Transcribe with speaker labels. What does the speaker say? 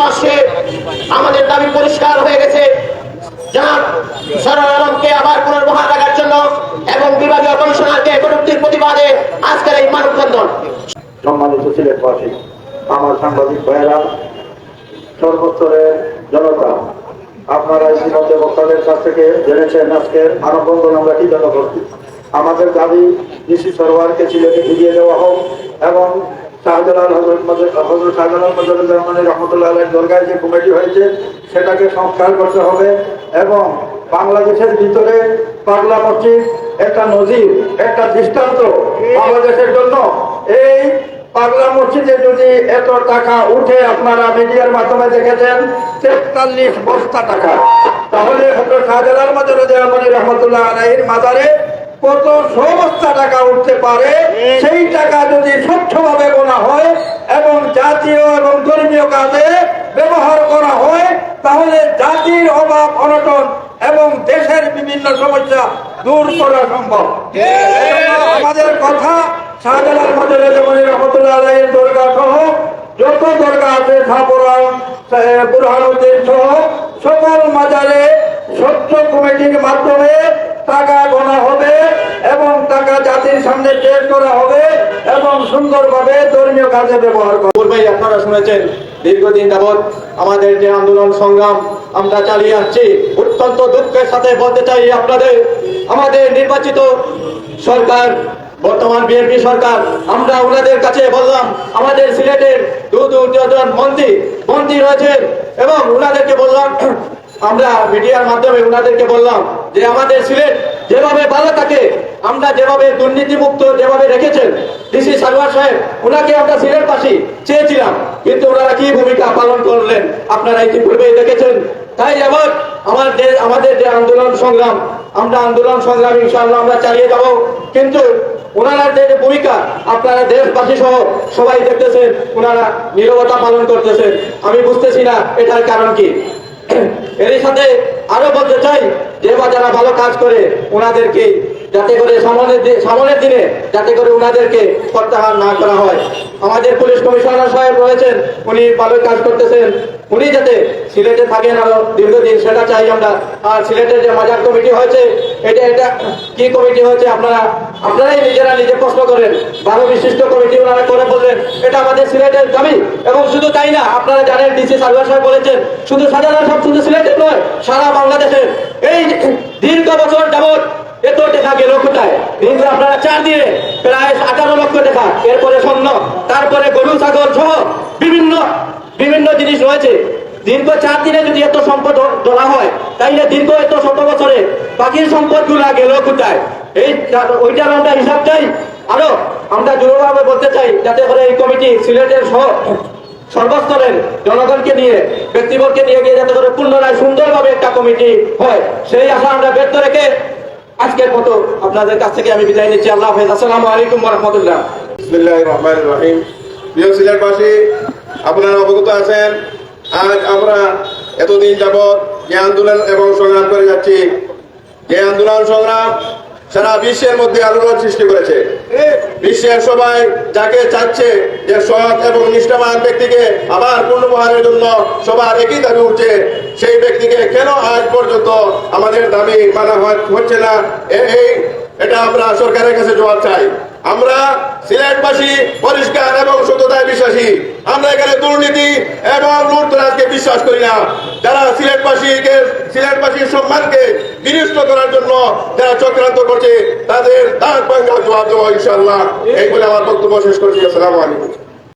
Speaker 1: আসছে। আমাদের দাবি পরিষ্কার হয়ে গেছে, জনাব সরোয়ার আলমকে আবার পুনর্বহাল রাখার জন্য এবং বিভাগীয় কমিশনারকে কটূক্তির প্রতিবাদে আজকের এই মানববন্ধন।
Speaker 2: সম্মানিত সিলেটবাসী, আমার সাংবাদিক ভাইয়েরা, সর্বস্তরের জনতা, আপনারা ইতিমধ্যে বক্তাদের কাছ থেকে জেনেছেন আজকের মানববন্ধন আমরা কি জন্য করছি। আমাদের দাবি ডিসি সরোয়ারকে সিলেটে ফিরিয়ে দেওয়া হোক এবং শাহজালাল হযরত শাহজালাল মজরুজ্জামানের রহমতুল্লাহ আলাইহির দরগায় যে কমিটি হয়েছে সেটাকে সংস্কার করতে হবে এবং বাংলাদেশের ভিতরে পাগলা মসজিদ একটা নজির, একটা দৃষ্টান্ত বাংলাদেশের জন্য। এই পাগলা মসজিদে যদি এত টাকা উঠে, আপনারা মিডিয়ার মাধ্যমে দেখেছেন 43 বস্তা টাকা, তাহলে হযরত শাহজালাল মজরুজ্জামানের রহমতুল্লাহ আলাইহির মাজারে কত 100 বস্তা টাকা উঠতে পারে। সেই টাকা যদি স্বচ্ছভাবে গোনা হয় এবং জাতীয় এবং ধর্মীয় কাজে ব্যবহার করা হয়, তাহলে জাতির অভাব অনটন এবং দেশের বিভিন্ন সমস্যা দূর করা সম্ভব। আমাদের কথা, শাহজালাল মজরুজ্জামানের রহমতুল্লাহ আলাইহির দরগা সহ যত দরগা আছে, শাহপুরান, বুরহানুদ্দিন সহ সকল মাজারে স্বচ্ছ কমিটির মাধ্যমে টাকা গোনা হবে এবং টাকা জাতির সামনে পেশ করা হবে এবং সুন্দরভাবে ধর্মীয় কাজে ব্যবহার করা হবে।
Speaker 3: আপনারা শুনেছেন দীর্ঘদিন যাবৎ আমাদের যে আন্দোলন সংগ্রাম আমরা চালিয়ে আসছি। অত্যন্ত দুঃখের সাথে বলতে চাই আপনাদের, আমাদের নির্বাচিত সরকার, বর্তমান বিএনপি সরকার, আমরা ওনাদের কাছে বললাম, আমাদের সিলেটের দুজন মন্ত্রী রয়েছেন এবং ওনাদেরকে বললাম, আমরা মিডিয়ার মাধ্যমে ওনাদেরকে বললাম যে আমাদের সিলেট যেভাবে ভালো থাকে, আমরা যেভাবে দুর্নীতিমুক্ত যেভাবে রেখেছেন ডিসি সরোয়ার সাহেব, ওনাকে আমরা সিলেটবাসী চেয়েছিলাম, কিন্তু ওনারা কি ভূমিকা পালন করলেন আপনারা ইতিপূর্বেই দেখেছেন। তাই আবার আমাদের যে আন্দোলন সংগ্রাম ইনশাআল্লাহ আমরা চালিয়ে যাব, কিন্তু ওনারা যে ভূমিকা আপনারা দেশবাসী সহ সবাই দেখতেছেন, ওনারা নীরবতা পালন করতেছেন। আমি বুঝতেছি না এটার কারণ কি। এর সাথে আরো বলতে চাই যে যারা ভালো কাজ করে ওনাদেরকে যাতে করে সামনের দিনে যাতে করে ওনাদেরকে প্রত্যাহার না করা হয়। আমাদের পুলিশ কমিশনার সাহেব রয়েছেন, উনি ভালো কাজ করতেছেন, উনি যাতে সিলেটে থাকেন আরো দীর্ঘদিন, সেটা চাই আমরা। আর সিলেটের যে মাজার কমিটি হয়েছে, এটা কি কমিটি হয়েছে আপনারাই নিজে প্রশ্ন করেন। 12 বিশিষ্ট কমিটি ওনারা করে বললেন এটা আমাদের সিলেটের দাবি। এবং শুধু তাই না, আপনারা জানেন ডিসি সরোয়ার সাহেব বলেছেন শুধু শাহজালাল সাহেব শুধু সিলেটের নয়, সারা বাংলাদেশের। এই দীর্ঘ বছর যাবৎ এত টাকা গেল কোথায়? আপনারা 4 দিনে প্রায় 18 লক্ষ টাকা, এরপরে স্বর্ণ, তারপরে গরু ছাগল সহ বিভিন্ন জিনিস রয়েছে। দীর্ঘ 4 দিনে যদি এত সম্পদ তোলা হয়, তাইলে দীর্ঘ এত 100 বছরে বাকির সম্পদ গুলা গেল কোথায়? ওইটার আমরা হিসাব চাই। আরো আমরা জোরভাবে বলতে চাই যাতে করে এই কমিটি সিলেটের সর্বস্তরের জনগণকে নিয়ে, ব্যক্তিবর্গকে নিয়ে গিয়ে যাতে করে পুনরায় সুন্দরভাবে একটা কমিটি হয়, সেই আশা আমরা ব্যক্ত রেখে আজকের মতো আপনাদের কাছ থেকে আমি বিদায় নিচ্ছি। আল্লাহ হাফেজ। আসসালামু আলাইকুম ওয়া রাহমাতুল্লাহ।
Speaker 4: বিসমিল্লাহির রহমানির রহিম। প্রিয় সিলেটবাসী, আপনারা অবগত আছেন, আজ আমরা এতদিন যাবৎ যে আন্দোলন এবং সংগ্রাম করে যাচ্ছি, যে আন্দোলন সংগ্রাম সারা বিশ্বের মধ্যে আলোড়ন সৃষ্টি করেছে। বিশ্বের সবাই যাকে চাচ্ছে যে সৎ এবং নিষ্ঠাবান ব্যক্তিকে আবার পুনর্বহালের জন্য সবার একই দাবি উঠছে, সেই ব্যক্তিকে কেন আজ পর্যন্ত আমাদের দাবি মানা হচ্ছে না, এটা আমরা সরকারের কাছে জবাব চাই। আমরা সিলেটবাসী পরিষ্কার এবং সততায় বিশ্বাসী। আমরা এখানে দুর্নীতি এবং লুটতরাজকে বিশ্বাস করি না। যারা সিলেটবাসীর সম্মানকে বিনষ্ট করার জন্য যারা চক্রান্ত করছে, তাদের দাঁত ভাঙা জবাব দেওয়া ইনশাআল্লাহ। এই বলে আমার বক্তব্য শেষ করছি। আসসালামু আলাইকুম।